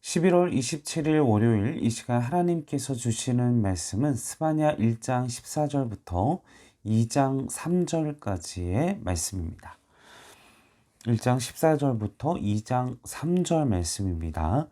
11월 27일 월요일 이 시간 하나님께서 주시는 말씀은 스바냐 1장 14절부터 2장 3절까지의 말씀입니다. 1장 14절부터 2장 3절 말씀입니다.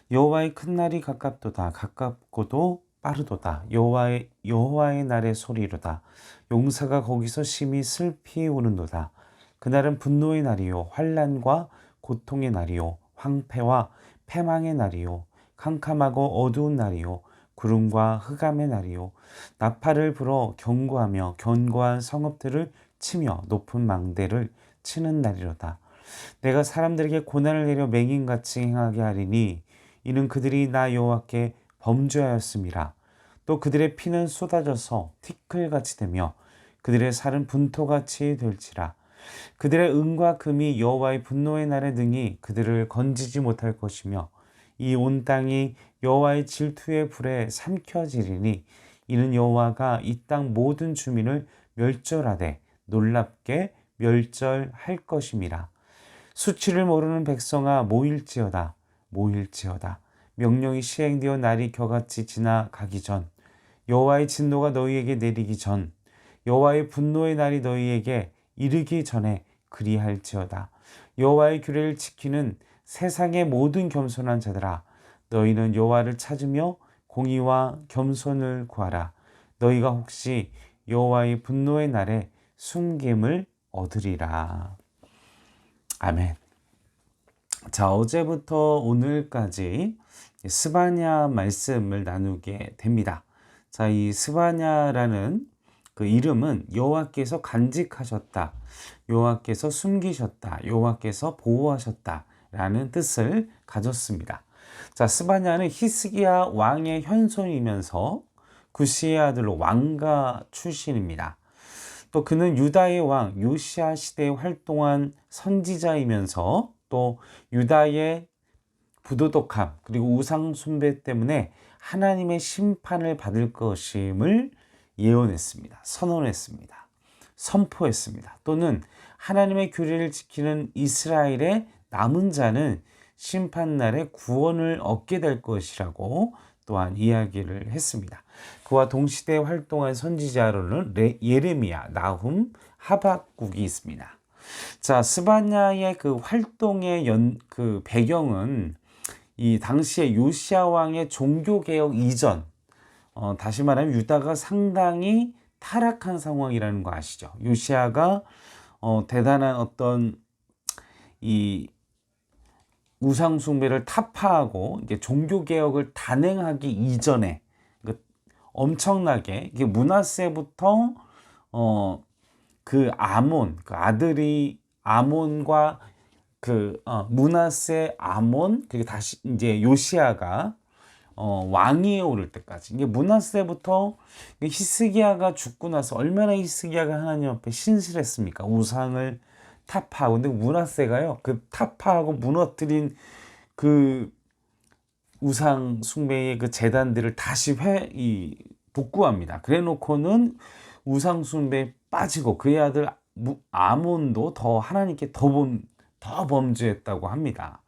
여호와의 큰 날이 가깝도다. 가깝고도 빠르도다. 여호와의 날의 소리로다. 용사가 거기서 심히 슬피 우는도다. 그날은 분노의 날이요 환난과 고통의 날이요 황폐와 패망의 날이요 캄캄하고 어두운 날이요 구름과 흑암의 날이요 나팔을 불어 경고하며 견고한 성읍들을 치며 높은 망대를 치는 날이로다. 내가 사람들에게 고난을 내려 맹인같이 행하게 하리니 이는 그들이 나 여호와께 범죄하였음이라. 또 그들의 피는 쏟아져서 티끌같이 되며 그들의 살은 분토같이 될지라. 그들의 은과 금이 여호와의 분노의 날에 능히 그들을 건지지 못할 것이며 이 온 땅이 여호와의 질투의 불에 삼켜지리니 이는 여호와가 이 땅 모든 주민을 멸절하되 놀랍게 멸절할 것임이라. 수치를 모르는 백성아 모일지어다. 모일지어다. 명령이 시행되어 날이 겨같이 지나가기 전 여호와의 진노가 너희에게 내리기 전 여호와의 분노의 날이 너희에게 이르기 전에 그리할지어다. 여호와의 규례를 지키는 세상의 모든 겸손한 자들아 너희는 여호와를 찾으며 공의와 겸손을 구하라. 너희가 혹시 여호와의 분노의 날에 숨김을 얻으리라. 아멘. 자, 어제부터 오늘까지 스바냐 말씀을 나누게 됩니다. 자, 이 스바냐라는 그 이름은 여호와께서 간직하셨다, 여호와께서 숨기셨다, 여호와께서 보호하셨다 라는 뜻을 가졌습니다. 자, 스바냐는 히스기야 왕의 현손이면서 구시의 아들로 왕가 출신입니다. 또 그는 유다의 왕 요시야 시대에 활동한 선지자이면서 또 유다의 부도덕함 그리고 우상 숭배 때문에 하나님의 심판을 받을 것임을 예언했습니다. 선언했습니다. 선포했습니다. 또는 하나님의 규례를 지키는 이스라엘의 남은 자는 심판날에 구원을 얻게 될 것이라고 또한 이야기를 했습니다. 그와 동시대에 활동한 선지자로는 예레미야, 나훔, 하박국이 있습니다. 자, 스바냐의 그 활동의 그 배경은 이 당시에 요시야 왕의 종교개혁 이전, 다시 말하면 유다가 상당히 타락한 상황이라는 거 아시죠? 요시야가 대단한 어떤 이 우상 숭배를 타파하고 이제 종교 개혁을 단행하기 이전에 엄청나게 므낫세부터 그 아몬 그 아들이 아몬과 므낫세 아몬 그리고 다시 이제 요시야가 왕위에 오를 때까지 이게 므낫세부터 히스기야가 죽고 나서 얼마나 히스기야가 하나님 앞에 신실했습니까? 우상을 타파하고 근데 므낫세가요 그 타파하고 무너뜨린 그 우상 숭배의 그 재단들을 다시 복구합니다. 그래놓고는 우상 숭배에 빠지고 그의 아들 아몬도 더 하나님께 더 범죄했다고 합니다.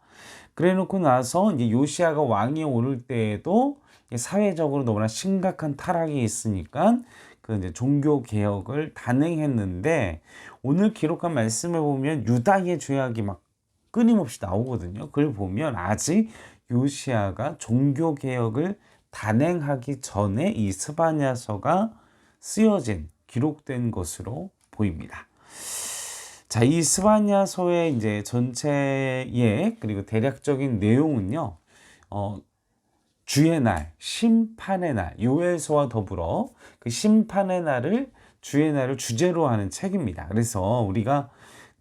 그래놓고 나서 이제 요시야가 왕위에 오를 때에도 사회적으로 너무나 심각한 타락이 있으니까 그 이제 종교 개혁을 단행했는데 오늘 기록한 말씀을 보면 유다의 죄악이 막 끊임없이 나오거든요. 그걸 보면 아직 요시야가 종교 개혁을 단행하기 전에 이 스바냐서가 쓰여진 기록된 것으로 보입니다. 자, 이 스바냐서의 이제 전체의 그리고 대략적인 내용은요, 주의 날, 심판의 날, 요엘서와 더불어 그 심판의 날을 주의 날을 주제로 하는 책입니다. 그래서 우리가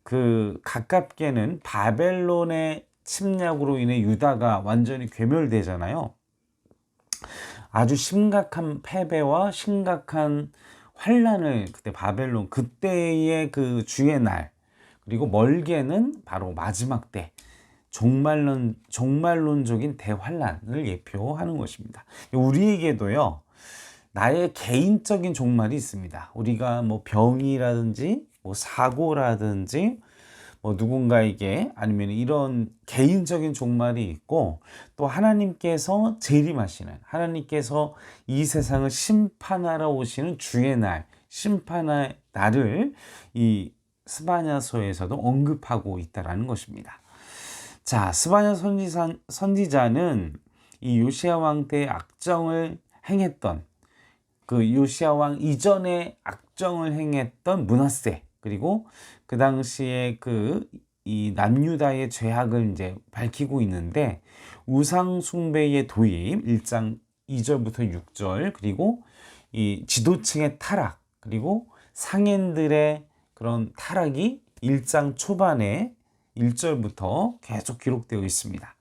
그 가깝게는 바벨론의 침략으로 인해 유다가 완전히 괴멸되잖아요. 아주 심각한 패배와 심각한 환란을 그때 바벨론 그때의 그 주의 날 그리고 멀게는 바로 마지막 때 종말론적인 대환란을 예표하는 것입니다. 우리에게도요 나의 개인적인 종말이 있습니다. 우리가 뭐 병이라든지 뭐 사고라든지 뭐 누군가에게 아니면 이런 개인적인 종말이 있고 또 하나님께서 재림하시는 하나님께서 이 세상을 심판하러 오시는 주의 날 심판의 날을 이 스바냐서에서도 언급하고 있다라는 것입니다. 자, 스바냐 선지자는 이 요시야 왕 때 악정을 행했던 그 요시야 왕 이전에 악정을 행했던 므낫세 그리고 그 당시에 그 이 남유다의 죄악을 이제 밝히고 있는데 우상 숭배의 도입 1장 2절부터 6절 그리고 이 지도층의 타락 그리고 상인들의 그런 타락이 1장 초반에 1절부터 계속 기록되어 있습니다.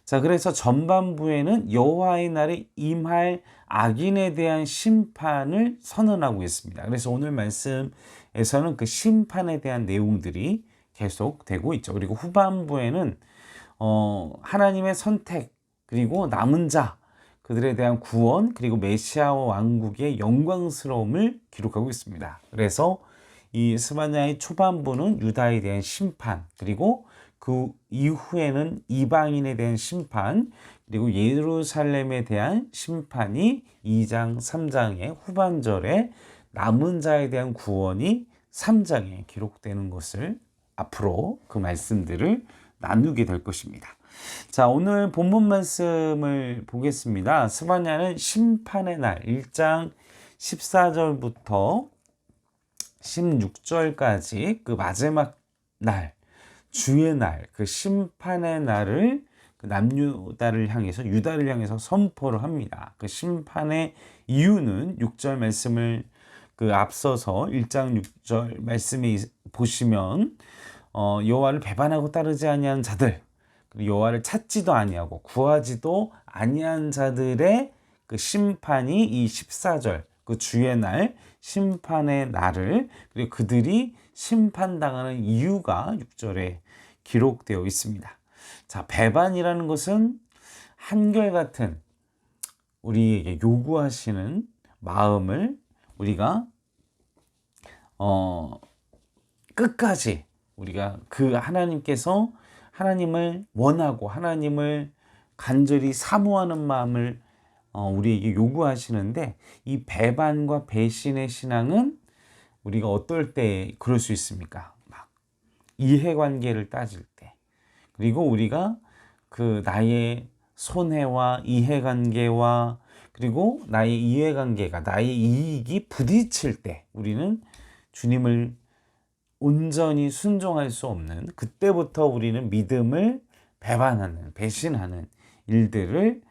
자, 그래서 전반부에는 여호와의 날에 임할 악인에 대한 심판을 선언하고 있습니다. 그래서 오늘 말씀에서는 그 심판에 대한 내용들이 계속되고 있죠. 그리고 후반부에는 하나님의 선택 그리고 남은 자 그들에 대한 구원 그리고 메시아 왕국의 영광스러움을 기록하고 있습니다. 그래서 이 스바냐의 초반부는 유다에 대한 심판 그리고 그 이후에는 이방인에 대한 심판 그리고 예루살렘에 대한 심판이 2장 3장의 후반절에 남은 자에 대한 구원이 3장에 기록되는 것을 앞으로 그 말씀들을 나누게 될 것입니다. 자, 오늘 본문 말씀을 보겠습니다. 스바냐는 심판의 날 1장 14절부터 16절까지 그 마지막 날 주의 날, 그 심판의 날을 그 남유다를 향해서 유다를 향해서 선포를 합니다. 그 심판의 이유는 6절 말씀을 그 앞서서 1장 6절 말씀에 보시면 여호와를 배반하고 따르지 아니한 자들, 그리고 여호와를 찾지도 아니하고 구하지도 아니한 자들의 그 심판이 이 14절 그 주의 날 심판의 날을 그리고 그들이 심판당하는 이유가 6절에 기록되어 있습니다. 자, 배반이라는 것은 한결같은 우리에게 요구하시는 마음을 우리가 끝까지 우리가 그 하나님께서 하나님을 원하고 하나님을 간절히 사모하는 마음을 우리에게 요구하시는데 이 배반과 배신의 신앙은 우리가 어떨 때 그럴 수 있습니까? 막 이해관계를 따질 때 그리고 우리가 그 나의 손해와 이해관계와 그리고 나의 이해관계가 나의 이익이 부딪힐 때 우리는 주님을 온전히 순종할 수 없는 그때부터 우리는 믿음을 배반하는 배신하는 일들을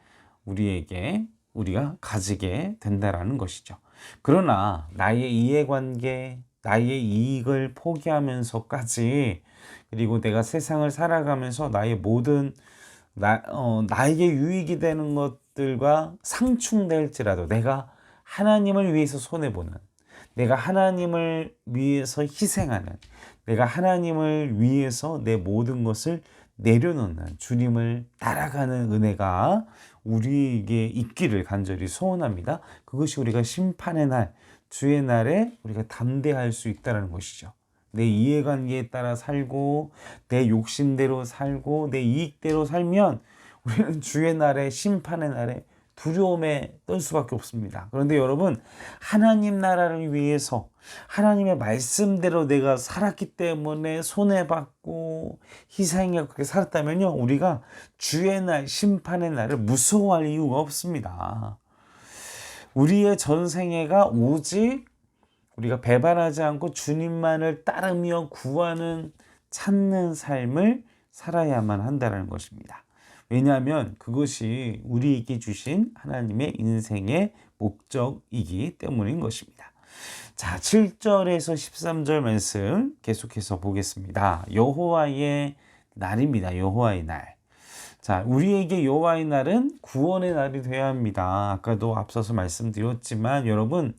우리가 가지게 된다라는 것이죠. 그러나 나의 이해관계, 나의 이익을 포기하면서까지 그리고 내가 세상을 살아가면서 나의 모든 나에게 유익이 되는 것들과 상충될지라도 내가 하나님을 위해서 손해보는 내가 하나님을 위해서 희생하는 내가 하나님을 위해서 내 모든 것을 내려놓는 주님을 따라가는 은혜가 우리에게 있기를 간절히 소원합니다. 그것이 우리가 심판의 날, 주의 날에 우리가 담대할 수 있다는 것이죠. 내 이해관계에 따라 살고 내 욕심대로 살고 내 이익대로 살면 우리는 주의 날에 심판의 날에 두려움에 떨 수밖에 없습니다. 그런데 여러분 하나님 나라를 위해서 하나님의 말씀대로 내가 살았기 때문에 손해받고 희생하고 그렇게 살았다면요 우리가 주의 날 심판의 날을 무서워할 이유가 없습니다. 우리의 전생애가 오직 우리가 배반하지 않고 주님만을 따르며 구하는 찾는 삶을 살아야만 한다는 것입니다. 왜냐하면 그것이 우리에게 주신 하나님의 인생의 목적이기 때문인 것입니다. 자, 7절에서 13절 말씀 계속해서 보겠습니다. 여호와의 날입니다. 여호와의 날. 자, 우리에게 여호와의 날은 구원의 날이 되어야 합니다. 아까도 앞서서 말씀드렸지만 여러분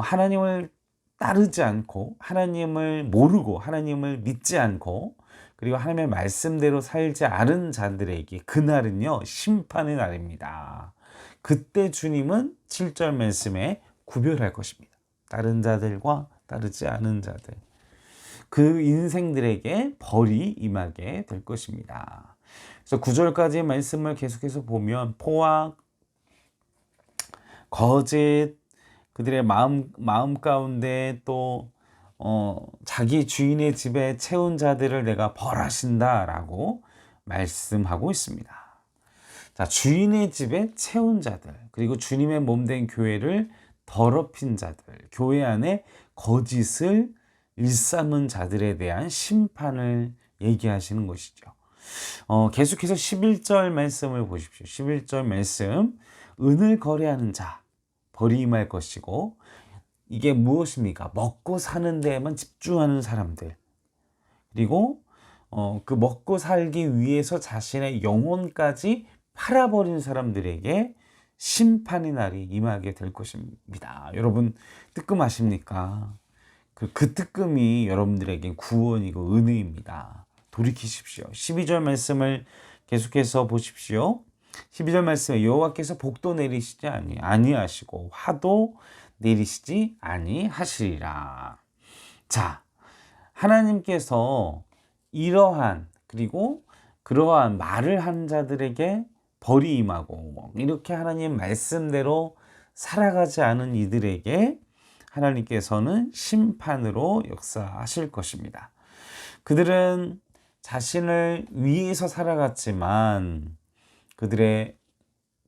하나님을 따르지 않고 하나님을 모르고 하나님을 믿지 않고 그리고 하나님의 말씀대로 살지 않은 자들에게 그날은요 심판의 날입니다. 그때 주님은 7절 말씀에 구별할 것입니다. 다른 자들과 따르지 않은 자들. 그 인생들에게 벌이 임하게 될 것입니다. 그래서 9절까지의 말씀을 계속해서 보면 포악, 거짓, 그들의 마음 가운데 또 자기 주인의 집에 채운 자들을 내가 벌하신다라고 말씀하고 있습니다. 자, 주인의 집에 채운 자들, 그리고 주님의 몸된 교회를 더럽힌 자들, 교회 안에 거짓을 일삼은 자들에 대한 심판을 얘기하시는 것이죠. 계속해서 11절 말씀을 보십시오. 11절 말씀, 은을 거래하는 자, 벌이 임할 것이고, 이게 무엇입니까? 먹고 사는 데에만 집중하는 사람들, 그리고 그 먹고 살기 위해서 자신의 영혼까지 팔아버린 사람들에게 심판의 날이 임하게 될 것입니다. 여러분 뜨끔하십니까? 그 뜨끔이 여러분들에게 구원이고 은혜입니다. 돌이키십시오. 12절 말씀을 계속해서 보십시오. 12절 말씀에 여호와께서 복도 내리시지 아니하시고 화도 내리시지 아니하시리라. 자, 하나님께서 이러한 그리고 그러한 말을 한 자들에게 벌이 임하고, 이렇게 하나님 말씀대로 살아가지 않은 이들에게 하나님께서는 심판으로 역사하실 것입니다. 그들은 자신을 위해서 살아갔지만 그들의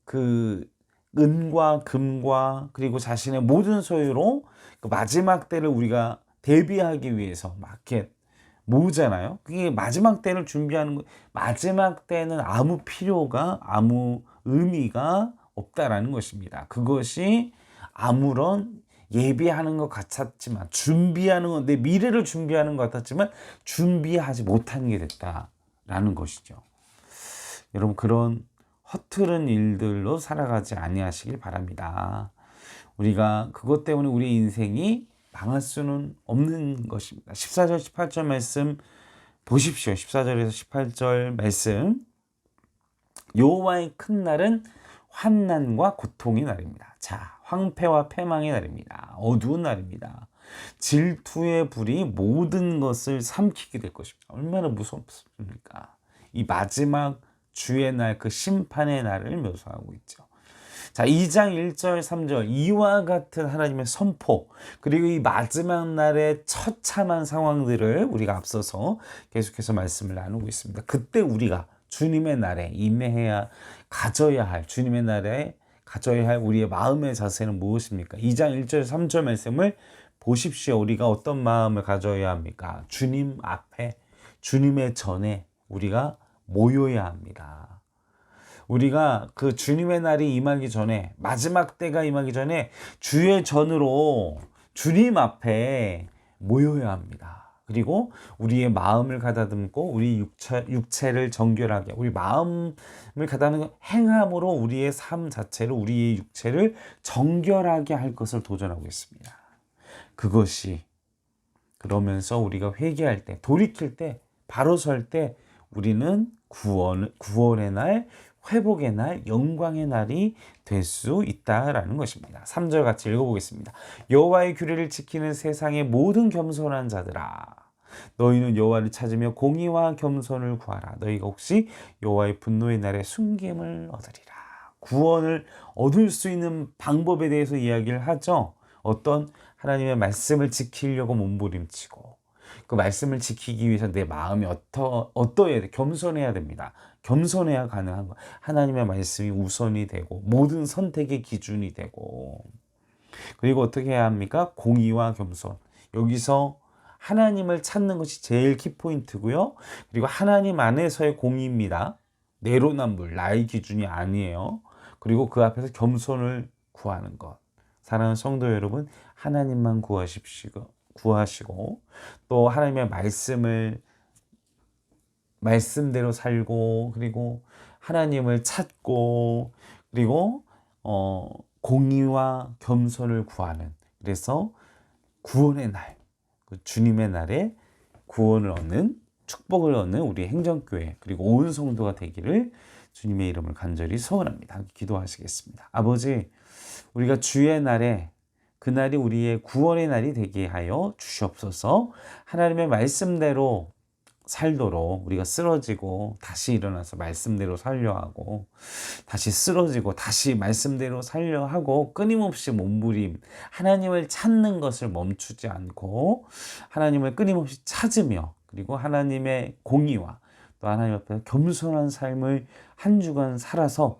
그 은과 금과 그리고 자신의 모든 소유로 그 마지막 때를 우리가 대비하기 위해서 마켓 모으잖아요. 그게 마지막 때를 준비하는 거, 마지막 때는 아무 필요가, 아무 의미가 없다라는 것입니다. 그것이 아무런 예비하는 것 같았지만, 준비하는 것, 내 미래를 준비하는 것 같았지만 준비하지 못한 게 됐다라는 것이죠. 여러분, 그런 허투른 일들로 살아가지 아니하시길 바랍니다. 우리가 그것 때문에 우리 인생이 망할 수는 없는 것입니다. 14절 18절 말씀 보십시오. 14절에서 18절 말씀, 여호와의 큰 날은 환난과 고통의 날입니다. 자, 황폐와 패망의 날입니다. 어두운 날입니다. 질투의 불이 모든 것을 삼키게 될 것입니다. 얼마나 무섭습니까? 이 마지막 주의 날, 그 심판의 날을 묘사하고 있죠. 자, 2장 1절 3절, 이와 같은 하나님의 선포, 그리고 이 마지막 날의 처참한 상황들을 우리가 앞서서 계속해서 말씀을 나누고 있습니다. 그때 우리가 주님의 날에 가져야 할, 주님의 날에 가져야 할 우리의 마음의 자세는 무엇입니까? 2장 1절 3절 말씀을 보십시오. 우리가 어떤 마음을 가져야 합니까? 주님 앞에, 주님의 전에 우리가 모여야 합니다. 우리가 그 주님의 날이 임하기 전에, 마지막 때가 임하기 전에 주의 전으로 주님 앞에 모여야 합니다. 그리고 우리의 마음을 가다듬고 우리 육체를 정결하게, 우리 마음을 가다듬고 행함으로 우리의 삶 자체를, 우리의 육체를 정결하게 할 것을 도전하고 있습니다. 그것이, 그러면서 우리가 회개할 때, 돌이킬 때, 바로 설 때 우리는 구원의 날, 회복의 날, 영광의 날이 될 수 있다라는 것입니다. 3절 같이 읽어보겠습니다. 여호와의 규례를 지키는 세상의 모든 겸손한 자들아, 너희는 여호와를 찾으며 공의와 겸손을 구하라. 너희가 혹시 여호와의 분노의 날에 숨김을 얻으리라. 구원을 얻을 수 있는 방법에 대해서 이야기를 하죠. 어떤 하나님의 말씀을 지키려고 몸부림치고, 그 말씀을 지키기 위해서 내 마음이 어떠해야 돼? 겸손해야 됩니다. 겸손해야 가능한 거. 하나님의 말씀이 우선이 되고 모든 선택의 기준이 되고, 그리고 어떻게 해야 합니까? 공의와 겸손. 여기서 하나님을 찾는 것이 제일 키포인트고요. 그리고 하나님 안에서의 공의입니다. 내로남불, 나의 기준이 아니에요. 그리고 그 앞에서 겸손을 구하는 것. 사랑하는 성도 여러분, 하나님만 구하시고 또 하나님의 말씀대로 살고, 그리고 하나님을 찾고, 그리고 공의와 겸손을 구하는, 그래서 구원의 날, 그 주님의 날에 구원을 얻는, 축복을 얻는 우리 행정교회 그리고 온 성도가 되기를 주님의 이름을 간절히 소원합니다. 기도하시겠습니다. 아버지, 우리가 주의 날에 그날이 우리의 구원의 날이 되게 하여 주시옵소서. 하나님의 말씀대로 살도록 우리가 쓰러지고 다시 일어나서 말씀대로 살려 하고, 다시 쓰러지고 다시 말씀대로 살려 하고, 끊임없이 몸부림, 하나님을 찾는 것을 멈추지 않고 하나님을 끊임없이 찾으며, 그리고 하나님의 공의와 또 하나님 앞에 겸손한 삶을 한 주간 살아서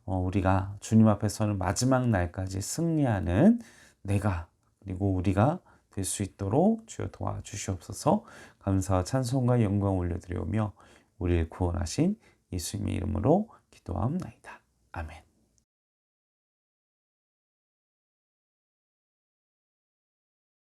우리가 주님 앞에 서는 마지막 날까지 승리하는 내가, 그리고 우리가 될 수 있도록 주여 도와주시옵소서. 감사와 찬송과 영광 올려드리오며 우리를 구원하신 예수님의 이름으로 기도하옵나이다. 아멘.